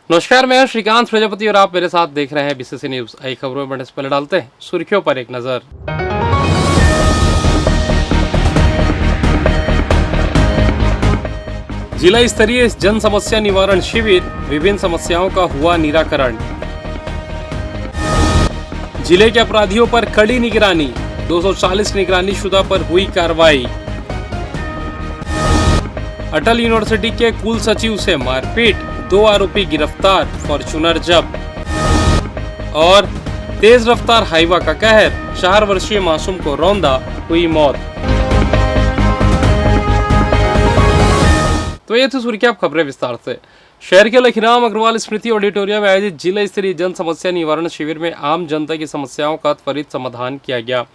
नमस्कार, मैं हूं श्रीकांत प्रजापति और आप मेरे साथ देख रहे हैं बीसीसी न्यूज। आई खबरों में बढ़ने से पहले डालते हैं सुर्खियों पर एक नजर। जिला स्तरीय जन समस्या निवारण शिविर, विभिन्न समस्याओं का हुआ निराकरण। जिले के अपराधियों पर कड़ी निगरानी, 240 निगरानी शुदा पर हुई कार्रवाई। अटल यूनिवर्सिटी के कुल सचिव से मारपीट, 2 आरोपी गिरफ्तार, फॉर्च्यूनर जब्त। और तेज रफ्तार हाईवा का कहर, 4 वर्षीय मासूम को रौंदा, हुई मौत। तो ये थी सुर्खियां, अब खबरें विस्तार से। शहर के लखीराम अग्रवाल स्मृति ऑडिटोरियम में आयोजित जिला स्तरीय जन समस्या निवारण शिविर में आम जनता की समस्याओं का त्वरित समाधान किया गया।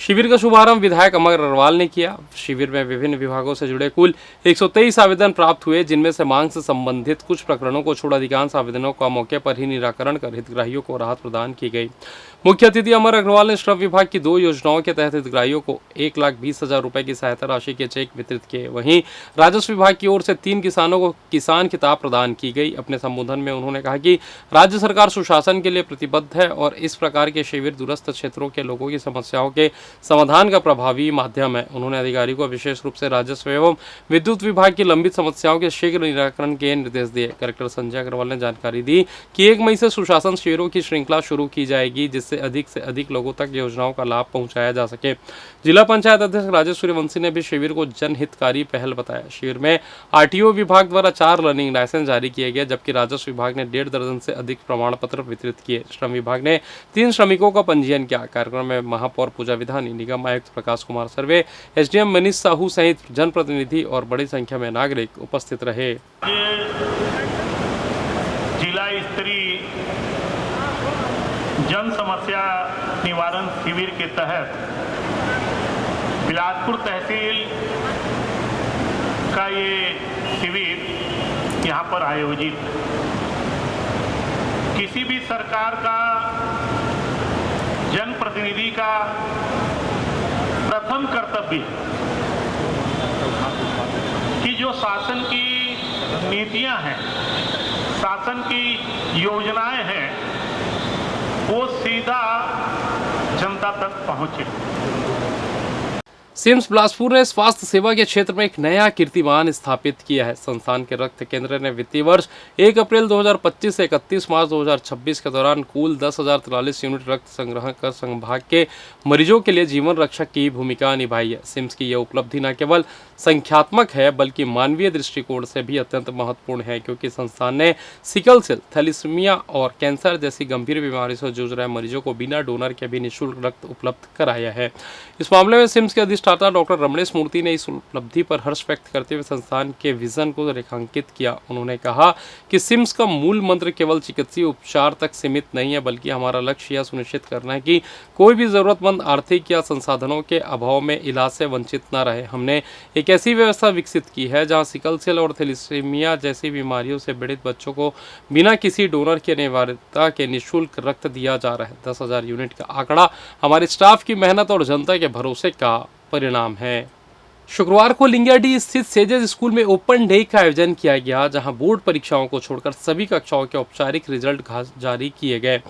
शिविर का शुभारंभ विधायक अमर अग्रवाल ने किया। शिविर में विभिन्न विभागों से जुड़े कुल 123 आवेदन प्राप्त हुए, जिनमें से मांग से संबंधित कुछ प्रकरणों को छोड़ अधिकांश आवेदनों का मौके पर ही निराकरण कर हितग्राहियों को राहत प्रदान की गई। मुख्य अतिथि अमर अग्रवाल ने श्रम विभाग की 2 योजनाओं के तहत हितग्राहियों को 1,20,000 रुपए की सहायता राशि के चेक वितरित किए। वहीं राजस्व विभाग की ओर से 3 किसानों को किसान किताब प्रदान की गई। अपने संबोधन में उन्होंने कहा कि राज्य सरकार सुशासन के लिए प्रतिबद्ध है और इस प्रकार के शिविर दूरस्थ क्षेत्रों के लोगों की समस्याओं के समाधान का प्रभावी माध्यम है। उन्होंने अधिकारियों को विशेष रूप से राजस्व एवं विद्युत विभाग की लंबित समस्याओं के शीघ्र निराकरण के निर्देश दिए। कलेक्टर संजय अग्रवाल ने जानकारी दी कि 1 मई से सुशासन शिविरों की श्रृंखला शुरू की जाएगी, जिससे अधिक से अधिक लोगों तक योजनाओं का लाभ पहुंचाया जा सके। जिला पंचायत अध्यक्ष राजेश सूर्यवंशी ने भी शिविर को जनहितकारी पहल बताया। शिविर में आरटीओ विभाग द्वारा 4 लर्निंग लाइसेंस जारी किए गए, जबकि राजस्व विभाग ने 1.5 दर्जन से अधिक प्रमाण पत्र वितरित किए। श्रम विभाग ने 3 श्रमिकों का पंजीयन किया। कार्यक्रम में महापौर पूजा विधानी, निगम आयुक्त प्रकाश कुमार सर्वे, एसडीएम मनीष साहू सहित जनप्रतिनिधि और बड़ी संख्या में नागरिक उपस्थित रहे। जिला स्तरीय जन समस्या निवारण शिविर के तहत बिलासपुर तहसील का ये शिविर यहाँ पर आयोजित। किसी भी सरकार का, जनप्रतिनिधि का प्रथम कर्तव्य कि जो शासन की नीतियां हैं, शासन की योजनाएं हैं, वो सीधा जनता तक पहुंचे। सिम्स बिलासपुर ने स्वास्थ्य सेवा के क्षेत्र में एक नया कीर्तिमान स्थापित किया है। संस्थान के रक्त केंद्र ने वित्तीय वर्ष 1 अप्रैल 2025 से 31 मार्च 2026 के दौरान कुल 10,043 यूनिट रक्त संग्रह कर संभाग के मरीजों के लिए जीवन रक्षक की भूमिका निभाई है। सिम्स की यह उपलब्धि न केवल संख्यात्मक है बल्कि मानवीय दृष्टिकोण से भी अत्यंत महत्वपूर्ण है, क्योंकि संस्थान ने सिकल सेल, थैलीसीमिया और कैंसर जैसी गंभीर बीमारी से जूझ रहे मरीजों को बिना डोनर के भी निःशुल्क रक्त उपलब्ध कराया है। इस मामले में सिम्स के अधिष्ठाता डॉक्टर रमणेश मूर्ति ने इस उपलब्धि पर हर्ष व्यक्त करते हुए संस्थान के विजन को रेखांकित किया। उन्होंने कहा कि सिम्स का मूल मंत्र केवल चिकित्सीय उपचार तक सीमित नहीं है, बल्कि हमारा लक्ष्य यह सुनिश्चित करना है कि कोई भी जरूरतमंद आर्थिक या संसाधनों के अभाव में इलाज से वंचित न रहे। हमने एक ऐसी व्यवस्था विकसित की है जहां सिकल सेल और थैलीसीमिया जैसी बीमारियों से पीड़ित बच्चों को बिना किसी डोनर की अनिवार्यता के निःशुल्क रक्त दिया जा रहा है। 10,000 यूनिट का आंकड़ा हमारे स्टाफ की मेहनत और जनता के भरोसे का परिणाम है। शुक्रवार को लिंगाडी स्थित सेजेस स्कूल में ओपन डे का आयोजन किया गया, जहां बोर्ड परीक्षाओं को छोड़कर सभी कक्षाओं के औपचारिक रिजल्ट जारी किए गए।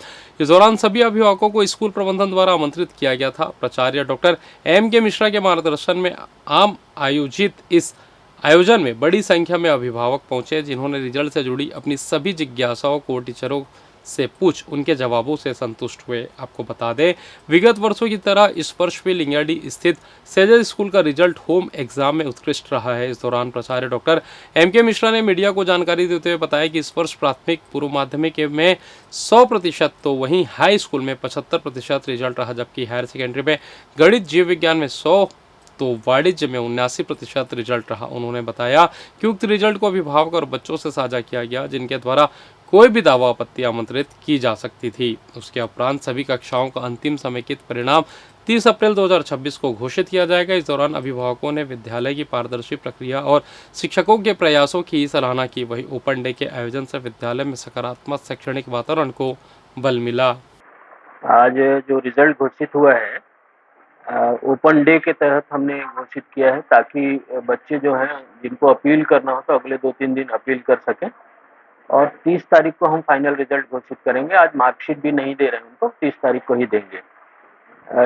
इस दौरान सभी अभिभावकों को स्कूल प्रबंधन द्वारा आमंत्रित किया गया था। प्राचार्य डॉक्टर M.K. मिश्रा के मार्गदर्शन में आयोजित इस आयोजन में बड़ी संख्या में अभिभावक पहुंचे, जिन्होंने रिजल्ट से जुड़ी अपनी सभी जिज्ञासाओं को टीचरों से पूछ उनके जवाबों से संतुष्ट हुए। आपको बता दें, विगत वर्षों की तरह इस वर्ष भी लिंगाडी स्थित सेजेस स्कूल का रिजल्ट होम एग्जाम में उत्कृष्ट रहा है। इस दौरान प्राचार्य डॉक्टर M.K. मिश्रा ने मीडिया को जानकारी देते हुए बताया कि इस वर्ष प्राथमिक, पूर्व माध्यमिक में 100%, तो वहीं हाई स्कूल में 75% रिजल्ट रहा, जबकि हायर सेकेंडरी में गणित, जीव विज्ञान में 100, तो वाणिज्य में 79% रिजल्ट रहा। उन्होंने बताया कि उक्त रिजल्ट को अभिभावक और बच्चों से साझा किया गया, जिनके द्वारा कोई भी दावा आपत्ति आमंत्रित की जा सकती थी। उसके उपरांत सभी कक्षाओं का अंतिम समेकित परिणाम 30 अप्रैल 2026 को घोषित किया जाएगा। इस दौरान अभिभावकों ने विद्यालय की पारदर्शी प्रक्रिया और शिक्षकों के प्रयासों की सराहना की। वहीं ओपन डे के आयोजन से विद्यालय में सकारात्मक शैक्षणिक वातावरण को बल मिला। आज जो रिजल्ट घोषित हुआ है, ओपन डे के तहत हमने घोषित किया है, ताकि बच्चे जो हैं जिनको अपील करना हो तो अगले 2-3 दिन अपील कर सकें। और 30 तारीख को हम फाइनल रिजल्ट घोषित करेंगे। आज मार्कशीट भी नहीं दे रहे हैं उनको, 30 तारीख को ही देंगे।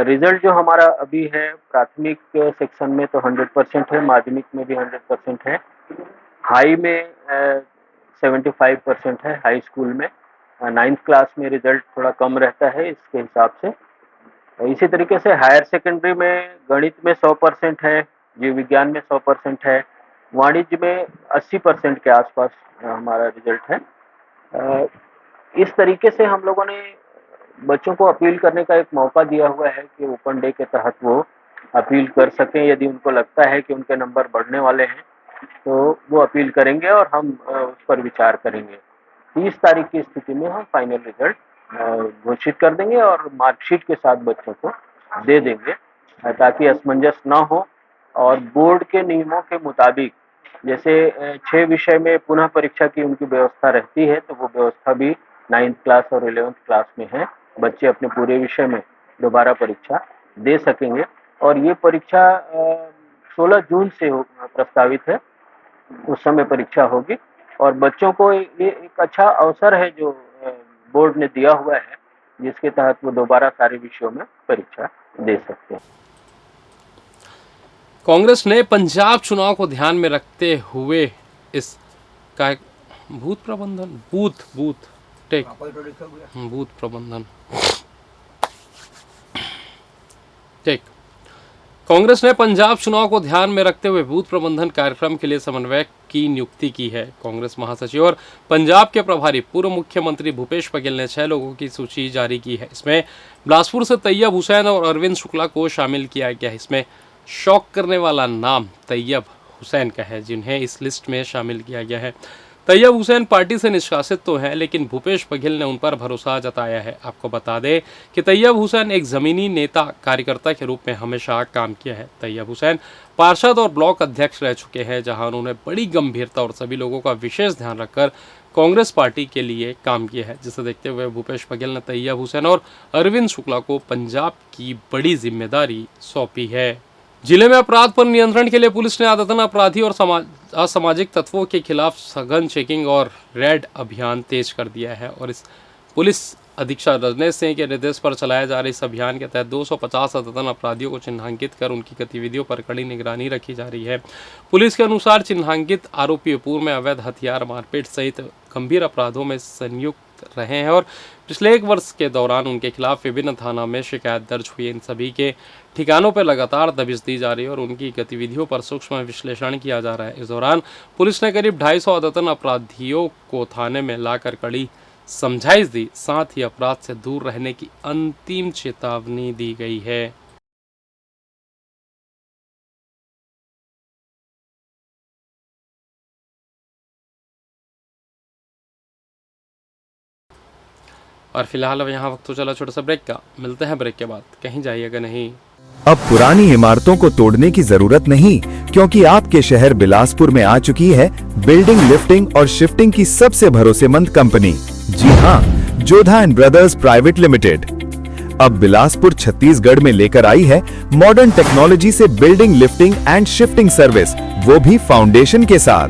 रिजल्ट जो हमारा अभी है प्राथमिक सेक्शन में तो 100% है, माध्यमिक में भी 100% है, हाई में 75% है, हाई स्कूल में। 9th क्लास में रिजल्ट थोड़ा कम रहता है इसके हिसाब से। इसी तरीके से हायर सेकेंडरी में गणित में 100% है, जीव विज्ञान में 100% है, वाणिज्य में 80% के आसपास हमारा रिजल्ट है। इस तरीके से हम लोगों ने बच्चों को अपील करने का एक मौका दिया हुआ है कि ओपन डे के तहत वो अपील कर सकें। यदि उनको लगता है कि उनके नंबर बढ़ने वाले हैं तो वो अपील करेंगे और हम उस पर विचार करेंगे। 30 तारीख की स्थिति में हम फाइनल रिजल्ट घोषित कर देंगे और मार्कशीट के साथ बच्चों को दे देंगे, ताकि असमंजस ना हो। और बोर्ड के नियमों के मुताबिक जैसे 6 विषय में पुनः परीक्षा की उनकी व्यवस्था रहती है, तो वो व्यवस्था भी 9th क्लास और 11th क्लास में है। बच्चे अपने पूरे विषय में दोबारा परीक्षा दे सकेंगे और ये परीक्षा 16 जून से प्रस्तावित है, उस समय परीक्षा होगी। और बच्चों को ये एक अच्छा अवसर है जो बोर्ड ने दिया हुआ है, जिसके तहत वो दोबारा सारे विषयों में परीक्षा दे सकते हैं। कांग्रेस ने पंजाब चुनाव को ध्यान में रखते हुए इस का बूथ प्रबंधन ठीक। कांग्रेस ने पंजाब चुनाव को ध्यान में रखते हुए बूथ प्रबंधन कार्यक्रम के लिए समन्वयक की नियुक्ति की है। कांग्रेस महासचिव और पंजाब के प्रभारी पूर्व मुख्यमंत्री भूपेश बघेल ने 6 लोगों की सूची जारी की है। इसमें बिलासपुर से तैयब हुसैन और अरविंद शुक्ला को शामिल किया गया है। इसमें शॉक करने वाला नाम तैयब हुसैन का है, जिन्हें इस लिस्ट में शामिल किया गया है। तैयब हुसैन पार्टी से निष्कासित तो हैं, लेकिन भूपेश बघेल ने उन पर भरोसा जताया है। आपको बता दें कि तैयब हुसैन एक ज़मीनी नेता कार्यकर्ता के रूप में हमेशा काम किया है। तैयब हुसैन पार्षद और ब्लॉक अध्यक्ष रह चुके हैं, जहां उन्होंने बड़ी गंभीरता और सभी लोगों का विशेष ध्यान रखकर कांग्रेस पार्टी के लिए काम किया है। जिसे देखते हुए भूपेश बघेल ने तैयब हुसैन और अरविंद शुक्ला को पंजाब की बड़ी जिम्मेदारी सौंपी है। जिले में अपराध पर नियंत्रण के लिए पुलिस ने आदतन अपराधी और असामाजिक तत्वों के खिलाफ सघन चेकिंग और रेड अभियान तेज कर दिया है। और इस पुलिस अधीक्षक रजनेश सिंह के निर्देश पर चलाए जा रहे इस अभियान के तहत 250 आदतन अपराधियों को चिन्हांकित कर उनकी गतिविधियों पर कड़ी निगरानी रखी जा रही है। पुलिस के अनुसार चिन्हांकित आरोपी पूर्व में अवैध हथियार, मारपीट सहित गंभीर अपराधों में संयुक्त रहे हैं और पिछले 1 वर्ष के दौरान उनके खिलाफ विभिन्न थाना में शिकायत दर्ज हुई। इन सभी के ठिकानों पर लगातार दबिश दी जा रही है और उनकी गतिविधियों पर सूक्ष्म विश्लेषण किया जा रहा है। इस दौरान पुलिस ने करीब 250 आदतन अपराधियों को थाने में लाकर कड़ी समझाइश दी, साथ ही अपराध से दूर रहने की अंतिम चेतावनी दी गई है। और फिलहाल अब यहाँ वक्त तो चला छोटा सा ब्रेक का, मिलते हैं ब्रेक के बाद, कहीं जाइएगा नहीं। अब पुरानी इमारतों को तोड़ने की जरूरत नहीं, क्योंकि आपके शहर बिलासपुर में आ चुकी है बिल्डिंग लिफ्टिंग और शिफ्टिंग की सबसे भरोसेमंद कंपनी। जी हाँ, Jodha and brothers private limited अब बिलासपुर छत्तीसगढ़ में लेकर आई है मॉडर्न टेक्नोलॉजी से building lifting and shifting service, वो भी फाउंडेशन के साथ।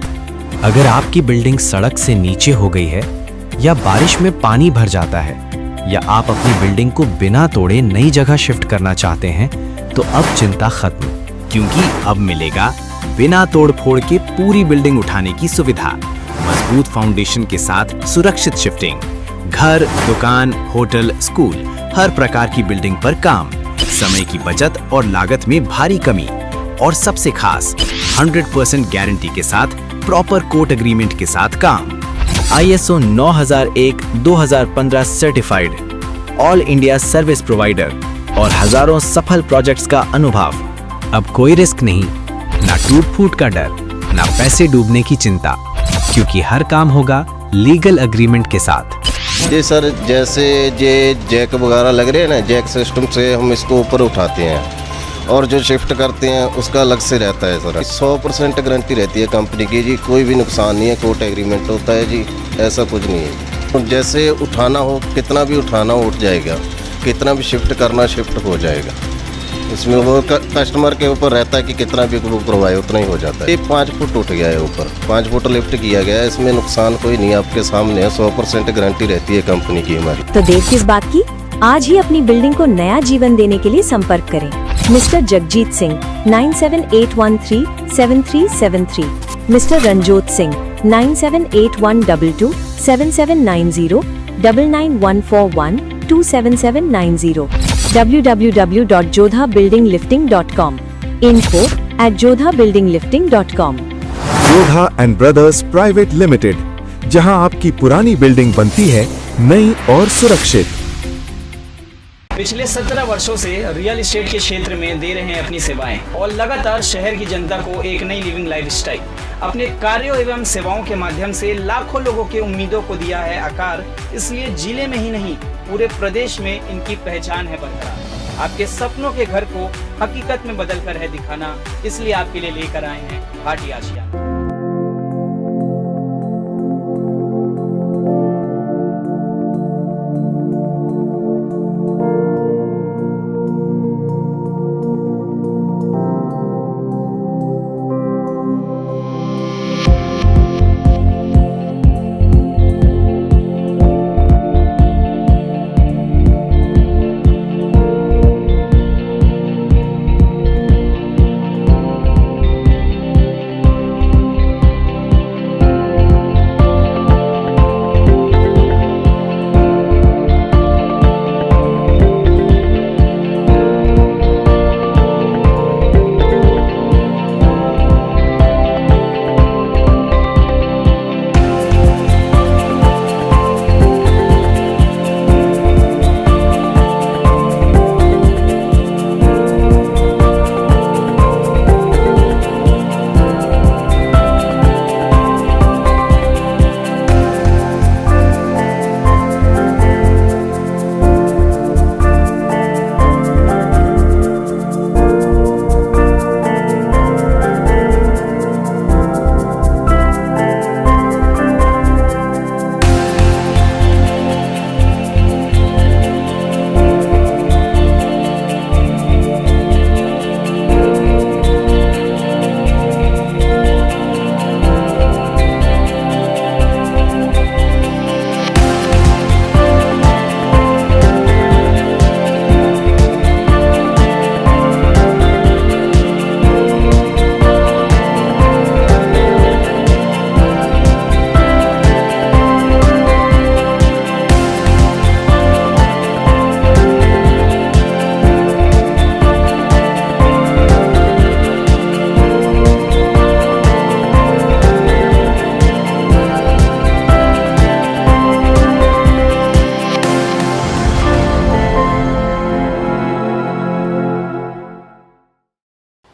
अगर आपकी बिल्डिंग सड़क से नीचे हो गई है या बारिश में पानी भर जाता है या आप अपनी बिल्डिंग को बिना तोड़े नई जगह शिफ्ट करना चाहते हैं, तो अब चिंता खत्म, क्योंकि अब मिलेगा बिना तोड़ फोड़ के पूरी बिल्डिंग उठाने की सुविधा। मजबूत फाउंडेशन के साथ सुरक्षित शिफ्टिंग, घर, दुकान, होटल, स्कूल, हर प्रकार की बिल्डिंग पर काम, समय की बचत और लागत में भारी कमी, और सबसे खास 100% गारंटी के साथ प्रॉपर कोर्ट एग्रीमेंट के साथ काम। ISO 9001-2015 certified all India service provider और हजारों सफल प्रोजेक्ट्स का अनुभव। अब कोई रिस्क नहीं, ना टूट फूट का डर, ना पैसे डूबने की चिंता, क्योंकि हर काम होगा लीगल एग्रीमेंट के साथ। जी सर, जैसे ये जैक वगैरह लग रहे हैं ना, जैक सिस्टम से हम इसको ऊपर उठाते हैं और जो शिफ्ट करते हैं उसका अलग से रहता है सर। 100% गारंटी रहती है कंपनी की जी, कोई भी नुकसान नहीं है, कोर्ट एग्रीमेंट होता है जी, ऐसा कुछ नहीं है। जैसे उठाना हो, कितना भी उठाना हो उठ जाएगा, कितना भी शिफ्ट करना शिफ्ट हो जाएगा। इसमें वो कस्टमर के ऊपर रहता है कि कितना भी वो करवाए उतना ही हो जाता है। ये 5 फुट उठ गया है ऊपर, 5 फुट लिफ्ट किया गया है, इसमें नुकसान कोई नहीं, आपके सामने है, 100% गारंटी रहती है कंपनी की हमारी। तो देर किस बात की, आज ही अपनी बिल्डिंग को नया जीवन देने के लिए संपर्क करें mister Jagjit Singh 9781137373, mister Ranjot Singh 9781227790, 9914127790, www.jodhabuildinglifting.com, info@jodhabuildinglifting.com। Jodha and brothers private limited, जहां आपकी पुरानी बिल्डिंग बनती है नई और सुरक्षित। पिछले 17 वर्षों से रियल एस्टेट के क्षेत्र में दे रहे हैं अपनी सेवाएं और लगातार शहर की जनता को एक नई लिविंग लाइफस्टाइल। अपने कार्यों एवं सेवाओं के माध्यम से लाखों लोगों की उम्मीदों को दिया है आकार। इसलिए जिले में ही नहीं पूरे प्रदेश में इनकी पहचान है बरकरार। आपके सपनों के घर को हकीकत में बदल कर है दिखाना, इसलिए आपके लिए लेकर आए हैं भाटी आशिया।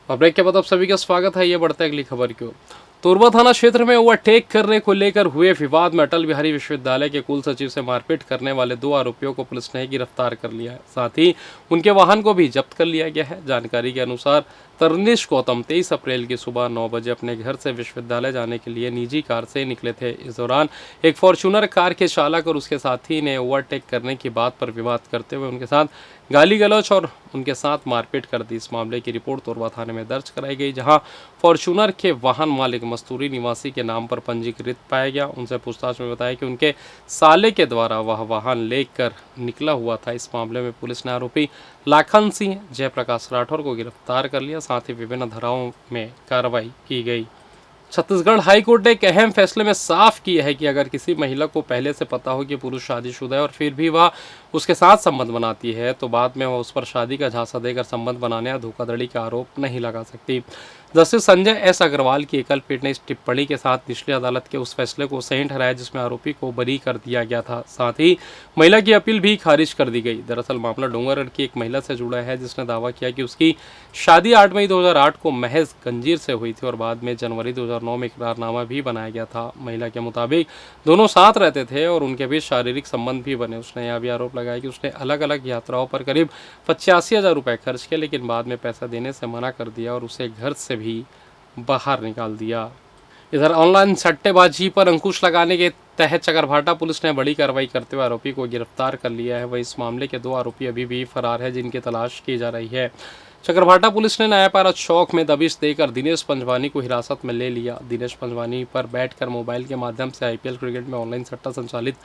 और ब्रेक के बाद आप सभी का स्वागत है। ये बढ़ता है अगली खबर की ओर। तोरबा थाना क्षेत्र में ओवरटेक करने को लेकर हुए विवाद में अटल बिहारी विश्वविद्यालय के कुल सचिव से मारपीट करने वाले 2 आरोपियों को पुलिस ने गिरफ्तार कर लिया है। साथ ही उनके वाहन को भी जब्त कर लिया गया है। जानकारी के अनुसार तरनीश गौतम 23 अप्रैल की सुबह 9 बजे अपने घर से विश्वविद्यालय जाने के लिए निजी कार से निकले थे। इस दौरान एक फॉर्च्यूनर कार के चालक और उसके साथी ने ओवरटेक करने की बात पर विवाद करते हुए उनके साथ गाली गलौच और उनके साथ मारपीट कर दी। इस मामले की रिपोर्ट तोरबा थाने में दर्ज कराई गई, जहां फॉर्च्यूनर के वाहन मालिक मस्तूरी निवासी के नाम पर पंजीकृत पाया गया। उनसे पूछताछ में बताया कि उनके साले के द्वारा वह वाहन लेकर निकला हुआ था। इस मामले में पुलिस ने आरोपी लाखन सिंह जयप्रकाश राठौर को गिरफ्तार कर लिया। साथ ही विभिन्न धाराओं में कार्रवाई की गई। छत्तीसगढ़ हाईकोर्ट ने एक अहम फैसले में साफ किया है कि अगर किसी महिला को पहले से पता हो कि पुरुष शादीशुदा है और फिर भी वह उसके साथ संबंध बनाती है तो बाद में वह उस पर शादी का झांसा देकर संबंध बनाने या धोखाधड़ी का आरोप नहीं लगा सकती। जस्टिस संजय एस अग्रवाल की एकल पीठ ने इस टिप्पणी के साथ निचली अदालत के उस फैसले को सही ठहराया जिसमें आरोपी को बरी कर दिया गया था। साथ ही महिला की अपील भी खारिज कर दी गई। दरअसल मामला डोंगरगढ़ की एक महिला से जुड़ा है जिसने दावा किया कि उसकी शादी 8 मई 2008 को महज गंजीर से हुई थी और बाद में जनवरी 2009 में इकरारनामा भी बनाया गया था। महिला के मुताबिक दोनों साथ रहते थे और उनके बीच शारीरिक संबंध भी बने। उसने यह भी आरोप लगाया कि उसने अलग अलग यात्राओं पर करीब 85,000 रुपये खर्च किए, लेकिन बाद में पैसा देने से मना कर दिया और उसे घर से भी बाहर निकाल दिया। इधर ऑनलाइन सट्टेबाजी पर अंकुश लगाने के तहत चकरभाटा पुलिस ने बड़ी कार्रवाई करते हुए आरोपी को गिरफ्तार कर लिया है। वह इस मामले के 2 आरोपी अभी भी फरार है जिनकी तलाश की जा रही है। चक्रभाटा पुलिस ने नयापारा चौक में दबिश देकर दिनेश पंजवानी को हिरासत में ले लिया। दिनेश पंजवानी पर बैठकर मोबाइल के माध्यम से आईपीएल क्रिकेट में ऑनलाइन सट्टा संचालित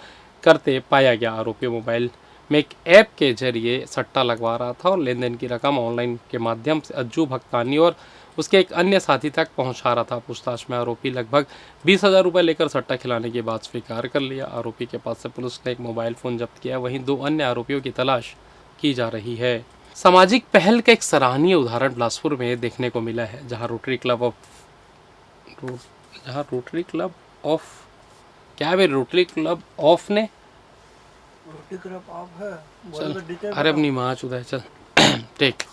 करते पाया गया। आरोपी मोबाइल में एक ऐप के जरिए सट्टा लगवा रहा था और लेन देन की रकम ऑनलाइन के माध्यम से अज्जू भक्तानी और उसके एक अन्य साथी तक पहुंचा रहा था। पूछताछ में आरोपी लगभग 20,000 रुपये लेकर सट्टा खिलाने की बात स्वीकार कर लिया। आरोपी के पास से पुलिस ने एक मोबाइल फ़ोन जब्त किया। वहीं 2 अन्य आरोपियों की तलाश की जा रही है। सामाजिक पहल का एक सराहनीय उदाहरण बिलासपुर में देखने को मिला है, जहां रोटरी क्लब ऑफ अरे अपनी माँ चुदा चल ठीक।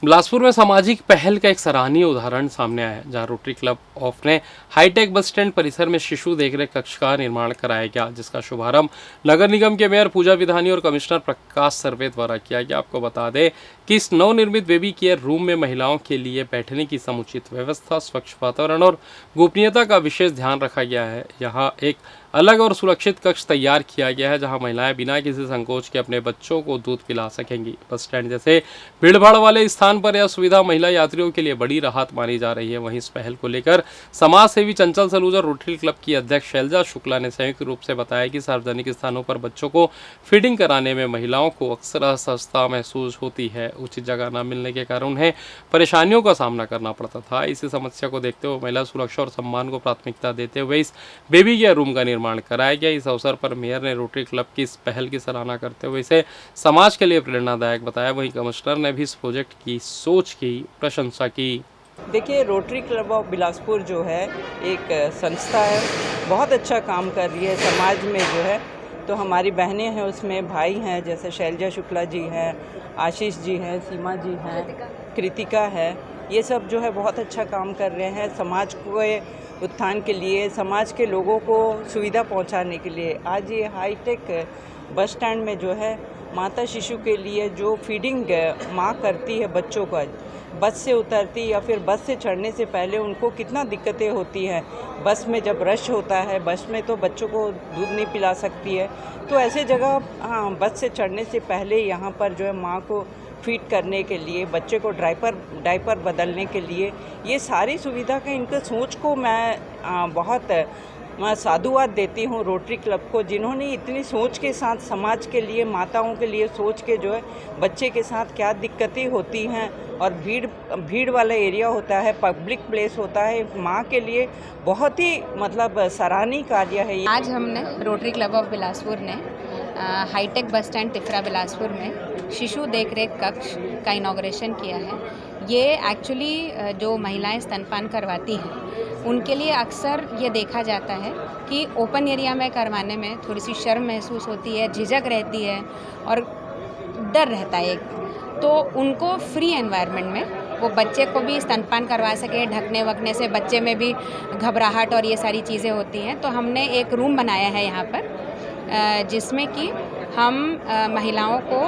बिलासपुर में सामाजिक पहल का एक सराहनीय उदाहरण सामने आया है, जहां रोटरी क्लब ऑफ ने हाईटेक बस स्टैंड परिसर में शिशु देखरेख कक्ष का निर्माण कराया गया, जिसका शुभारंभ नगर निगम के मेयर पूजा विधानी और कमिश्नर प्रकाश सर्वे द्वारा किया गया। आपको बता दें कि इस नवनिर्मित बेबी केयर रूम में महिलाओं के लिए बैठने की समुचित व्यवस्था, स्वच्छ वातावरण और गोपनीयता का विशेष ध्यान रखा गया है। यहाँ एक अलग और सुरक्षित कक्ष तैयार किया गया है, जहां महिलाएं बिना किसी संकोच के अपने बच्चों को दूध पिला सकेंगी। बस स्टैंड जैसे भीड़भाड़ वाले स्थान पर यह सुविधा महिला यात्रियों के लिए बड़ी राहत मानी जा रही है। वहीं इस पहल को लेकर समाज सेवी चंचल सलूजा रोटरी क्लब की अध्यक्ष शैलजा शुक्ला ने संयुक्त रूप से बताया कि सार्वजनिक स्थानों पर बच्चों को फीडिंग कराने में महिलाओं को अक्सर असहजता महसूस होती है। उचित जगह न मिलने के कारण उन्हें परेशानियों का सामना करना पड़ता था। इसी समस्या को देखते हुए महिला सुरक्षा और सम्मान को प्राथमिकता देते हुए इस बेबी केयर रूम का निर्माण कराया गया। इस अवसर पर मेयर ने रोटरी क्लब की इस पहल की सराहना करते हुए इसे समाज के लिए प्रेरणादायक बताया। वहीं कमिश्नर ने भी इस प्रोजेक्ट की सोच की प्रशंसा की। देखिए, रोटरी क्लब ऑफ बिलासपुर जो है एक संस्था है, बहुत अच्छा काम कर रही है समाज में जो है। तो हमारी बहनें हैं, उसमें भाई हैं, जैसे शैलजा शुक्ला जी हैं, आशीष जी हैं, सीमा जी हैं, कृतिका है। ये सब जो है बहुत अच्छा काम कर रहे हैं समाज को उत्थान के लिए, समाज के लोगों को सुविधा पहुंचाने के लिए। आज ये हाईटेक बस स्टैंड में जो है माता शिशु के लिए जो फीडिंग माँ करती है बच्चों का, बस से उतरती या फिर बस से चढ़ने से पहले उनको कितना दिक्कतें होती हैं। बस में जब रश होता है, बस में तो बच्चों को दूध नहीं पिला सकती है, तो ऐसे जगह बस से चढ़ने से पहले यहाँ पर जो है माँ को फीड करने के लिए, बच्चे को डायपर बदलने के लिए, ये सारी सुविधा के इनके सोच को मैं बहुत साधुवाद देती हूँ रोटरी क्लब को, जिन्होंने इतनी सोच के साथ समाज के लिए, माताओं के लिए सोच के जो है बच्चे के साथ क्या दिक्कतें होती हैं और भीड़ वाला एरिया होता है, पब्लिक प्लेस होता है, माँ के लिए बहुत ही मतलब सराहनीय कार्य है। आज हमने रोटरी क्लब ऑफ बिलासपुर ने hi tech bus stand Tifra Bilaspur में शिशु देखरेख कक्ष का इनॉग्रेशन किया है। ये एक्चुअली जो महिलाएं स्तनपान करवाती हैं उनके लिए अक्सर ये देखा जाता है कि ओपन एरिया में करवाने में थोड़ी सी शर्म महसूस होती है, झिझक रहती है और डर रहता है एक। तो उनको फ्री एनवायरनमेंट में वो बच्चे को भी स्तनपान करवा सके, ढकने वकने से बच्चे में भी घबराहट और ये सारी चीज़ें होती हैं। तो हमने एक रूम बनाया है यहाँ पर जिसमें कि हम महिलाओं को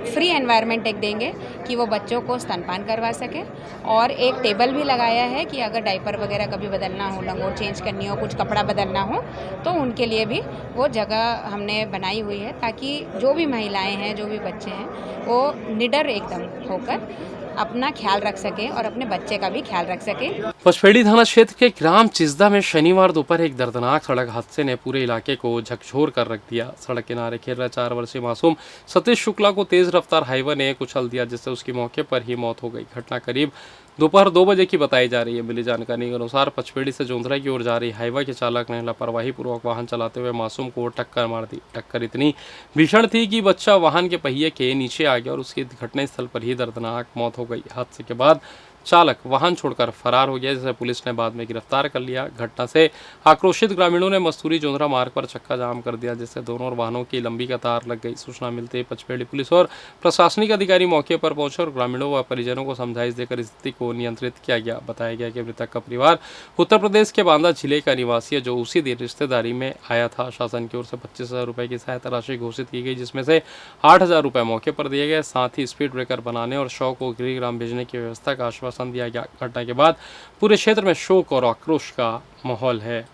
फ्री एनवायरनमेंट एक देंगे कि वो बच्चों को स्तनपान करवा सके, और एक टेबल भी लगाया है कि अगर डायपर वगैरह कभी बदलना हो, लंगोट चेंज करनी हो, कुछ कपड़ा बदलना हो, तो उनके लिए भी वो जगह हमने बनाई हुई है, ताकि जो भी महिलाएं हैं, जो भी बच्चे हैं, वो निडर एकदम होकर अपना ख्याल रख सके और अपने बच्चे का भी ख्याल रख सके। पचपेड़ी थाना क्षेत्र के ग्राम चिजदा में शनिवार दोपहर एक दर्दनाक सड़क हादसे ने पूरे इलाके को झकझोर कर रख दिया। सड़क किनारे खेल रहे 4 वर्षीय मासूम सतीश शुक्ला को तेज रफ्तार हाईवे ने कुचल दिया, जिससे उसकी मौके पर ही मौत हो गई। घटना करीब दोपहर 2 बजे की बताई जा रही है। मिली जानकारी के अनुसार पचपेड़ी से जोंधरा की ओर जा रही हाईवे के चालक ने लापरवाही पूर्वक वाहन चलाते हुए मासूम को टक्कर मार दी। टक्कर इतनी भीषण थी कि बच्चा वाहन के पहिए के नीचे आ गया और उसकी घटनास्थल पर ही दर्दनाक मौत हो गई। हादसे के बाद चालक वाहन छोड़कर फरार हो गया, जिसे पुलिस ने बाद में गिरफ्तार कर लिया। घटना से आक्रोशित ग्रामीणों ने मस्तूरी जोंधरा मार्ग पर चक्का जाम कर दिया, जिससे दोनों वाहनों की लंबी कतार लग गई। सूचना मिलते ही पचपेड़ी पुलिस और प्रशासनिक अधिकारी मौके पर पहुंचे और ग्रामीणों व परिजनों को समझाइश देकर स्थिति को नियंत्रित किया गया। बताया गया कि मृतक का परिवार उत्तर प्रदेश के बांदा जिले का निवासी है, जो उसी दिन रिश्तेदारी में आया था। शासन की ओर से 25,000 रुपये की सहायता राशि घोषित की गई, जिसमें से 8,000 रुपये मौके पर दिए गए। साथ ही स्पीड ब्रेकर बनाने और शव को गृहग्राम भेजने की व्यवस्था का आश्वासन दिया गया। घटना के बाद पूरे क्षेत्र में शोक और आक्रोश का माहौल है।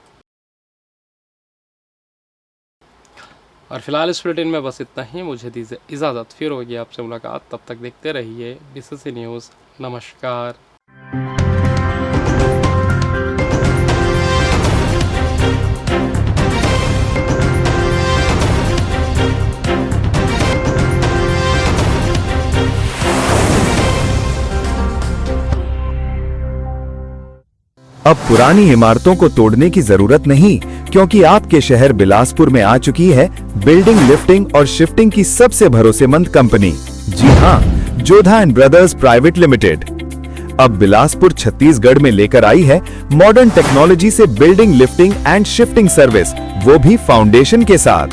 और फिलहाल इस बुलेटिन में बस इतना ही। मुझे दीजिए इजाज़त, फिर होगी आपसे मुलाकात। तब तक देखते रहिए BCC न्यूज़। नमस्कार। अब पुरानी इमारतों को तोड़ने की जरूरत नहीं, क्योंकि आपके शहर बिलासपुर में आ चुकी है बिल्डिंग लिफ्टिंग और शिफ्टिंग की सबसे भरोसेमंद कंपनी। जी हाँ, Jodha and brothers private limited अब बिलासपुर छत्तीसगढ़ में लेकर आई है मॉडर्न टेक्नोलॉजी से building lifting and shifting service, वो भी फाउंडेशन के साथ।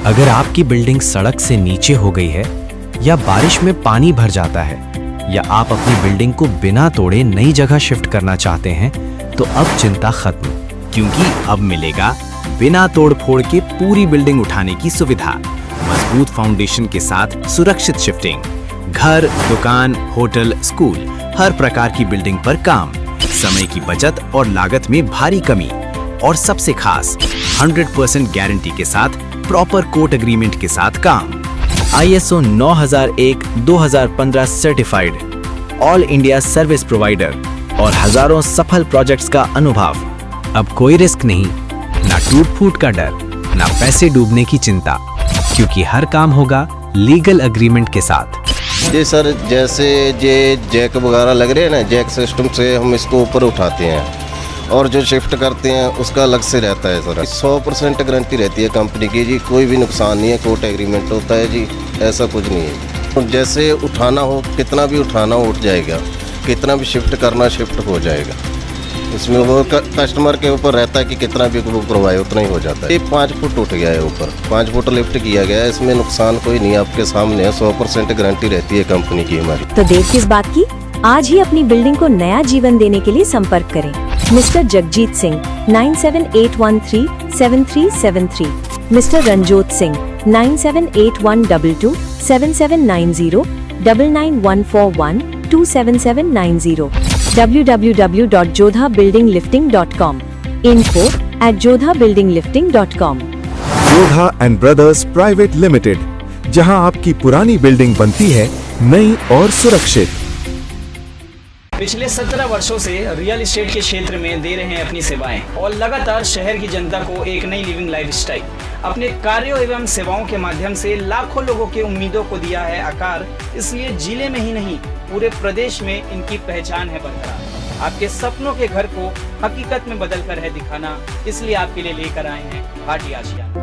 अगर आपकी बिल्डिंग सड़क से नीचे हो गई है या बारिश में पानी भर जाता है या आप अपनी बिल्डिंग को बिना तोड़े नई जगह शिफ्ट करना चाहते हैं, तो अब चिंता खत्म, क्योंकि अब मिलेगा बिना तोड़ फोड़ के पूरी बिल्डिंग उठाने की सुविधा। मजबूत फाउंडेशन के साथ सुरक्षित शिफ्टिंग। घर, दुकान, होटल, स्कूल, हर प्रकार की बिल्डिंग पर काम। समय की बचत और लागत में भारी कमी। और सबसे खास 100% गारंटी के साथ प्रॉपर कोर्ट एग्रीमेंट के साथ काम। ISO 9001-2015 certified all India service provider और हजारों सफल प्रोजेक्ट्स का अनुभव। अब कोई रिस्क नहीं, ना टूट फूट का डर, ना पैसे डूबने की चिंता, क्योंकि हर काम होगा लीगल एग्रीमेंट के साथ। जी सर, जैसे ये जैक वगैरह लग रहे हैं ना, जैक सिस्टम से हम इसको ऊपर उठाते हैं और जो शिफ्ट करते हैं उसका अलग से रहता है सर। 100% गारंटी रहती है कंपनी की जी, कोई भी नुकसान नहीं है, कोर्ट एग्रीमेंट होता है जी, ऐसा कुछ नहीं है। जैसे उठाना हो, कितना भी उठाना हो उठ जाएगा, कितना भी शिफ्ट करना शिफ्ट हो जाएगा। इसमें वो कस्टमर के ऊपर रहता है कि कितना भी वो करवाए उतना ही हो जाता है। ये 5 फुट उठ गया है ऊपर, 5 फुट लिफ्ट किया गया है, इसमें नुकसान कोई नहीं, आपके सामने है। 100% गारंटी रहती है कंपनी की हमारी। तो देर किस बात की, आज ही अपनी बिल्डिंग को नया जीवन देने के लिए संपर्क करें mister Jagjit Singh 9781373373, mister Ranjot Singh 9781227790, 9914127790, www.jodhabuildinglifting.com, info@jodhabuildinglifting.com। Jodha and brothers private limited, जहां आपकी पुरानी बिल्डिंग बनती है नई और सुरक्षित। पिछले 17 वर्षों से रियल एस्टेट के क्षेत्र में दे रहे हैं अपनी सेवाएं और लगातार शहर की जनता को एक नई लिविंग लाइफस्टाइल। अपने कार्यों एवं सेवाओं के माध्यम से लाखों लोगों की उम्मीदों को दिया है आकार। इसलिए जिले में ही नहीं, पूरे प्रदेश में इनकी पहचान है बरकरार। आपके सपनों के घर को हकीकत में बदल कर है दिखाना, इसलिए आपके लिए लेकर आए हैं भाटी आशिया।